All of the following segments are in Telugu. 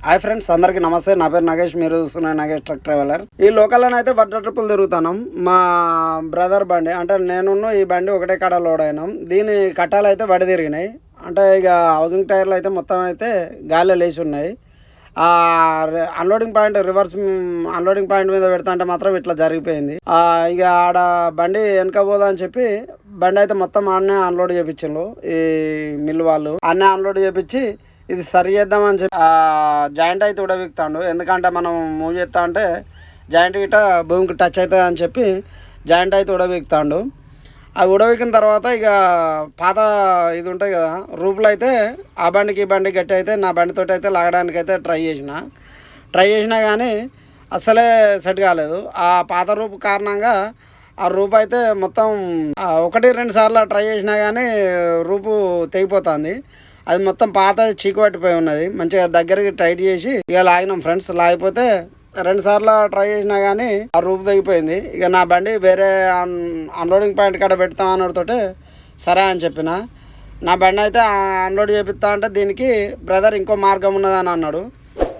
హాయ్ ఫ్రెండ్స్, అందరికీ నమస్తే. నా పేరు నాగేష్, మీరు చూస్తున్న నాగేష్ ట్రక్ ట్రావెలర్. ఈ లోకల్లోనే అయితే బట్ట ట్రిప్పులు తిరుగుతాను. మా బ్రదర్ బండి అంటే నేను ఈ బండి ఒకటే కాడ లోడ్ అయినాం. దీని కట్టాలు అయితే బడి తిరిగినాయి. అంటే ఇక హౌసింగ్ టైర్లు అయితే మొత్తం అయితే గాలిలో లేచి ఉన్నాయి. Unloading point reverse unloading point మీద పెడతా అంటే మాత్రం ఇట్లా జరిగిపోయింది. ఇక ఆడ బండి వెనక పోదా అని చెప్పి బండి అయితే మొత్తం ఆడనే అన్లోడ్ చేయించిండ్రు. ఈ మిల్లు వాళ్ళు ఆడనే అన్లోడ్ చేయించి ఇది సరి చేద్దామని చెప్పి జాయింట్ అయితే ఉడబిక్తాడు. ఎందుకంటే మనం మూవ్ చేస్తా అంటే జాయింట్ గిట్ట భూమికి టచ్ అవుతుంది అని చెప్పి జాయింట్ అయితే ఉడబిక్తాడు. అవి ఉడబికిన తర్వాత ఇక పాత ఇది ఉంటాయి కదా రూపులు అయితే ఆ బండికి ఈ బండికి గట్టి అయితే నా బండితో అయితే లాగడానికి అయితే ట్రై చేసినా కానీ అస్సలే సెట్ కాలేదు. ఆ పాత రూపు కారణంగా ఆ రూపు అయితే మొత్తం 1-2 సార్లు ట్రై చేసినా కానీ రూపు తెగిపోతుంది. అది మొత్తం పాత చీకు పట్టిపోయి ఉన్నది. మంచిగా దగ్గరికి టైట్ చేసి ఇక లాగినాం ఫ్రెండ్స్. లాగిపోతే 2 సార్లు ట్రై చేసినా కానీ ఆ రూపు తెగిపోయింది. ఇక నా బండి వేరే అన్లోడింగ్ పాయింట్ కాడ పెడతాం అన్నతోటి సరే అని చెప్పిన. నా బండి అయితే అన్లోడ్ చేపిస్తా అంటే దీనికి బ్రదర్ ఇంకో మార్గం ఉన్నదని అన్నాడు.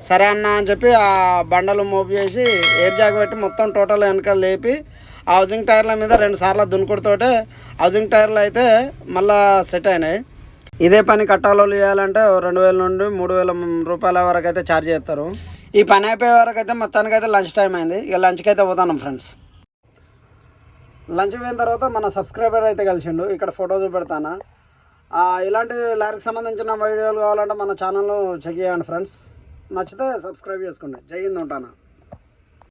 సరే అన్న అని చెప్పి ఆ బండలు మోపు చేసి ఎయిర్ జాక్ పెట్టి మొత్తం టోటల్ వెనకాల లేపి ఆ హౌసింగ్ టైర్ల మీద 2 సార్లు దున్నుకుడితోటే హౌసింగ్ టైర్లు అయితే మళ్ళీ సెట్ అయినాయి. ఇదే పని కట్టాలో చేయాలంటే 2000 నుండి 3000 రూపాయల వరకు అయితే ఛార్జ్ చేస్తారు. ఈ పని అయిపోయే వరకు అయితే మొత్తానికి అయితే లంచ్ టైం అయింది. ఇక లంచ్కి అయితే పోతాను ఫ్రెండ్స్. లంచ్ పోయిన తర్వాత మన సబ్స్క్రైబర్ అయితే కలిసిండు. ఇక్కడ ఫోటో చూపెడతాను. ఇలాంటి లారీకి సంబంధించిన వీడియోలు కావాలంటే మన ఛానల్ను చెక్ చేయండి ఫ్రెండ్స్. నచ్చితే సబ్స్క్రైబ్ చేసుకోండి. జై హింద్. ఉంటాను.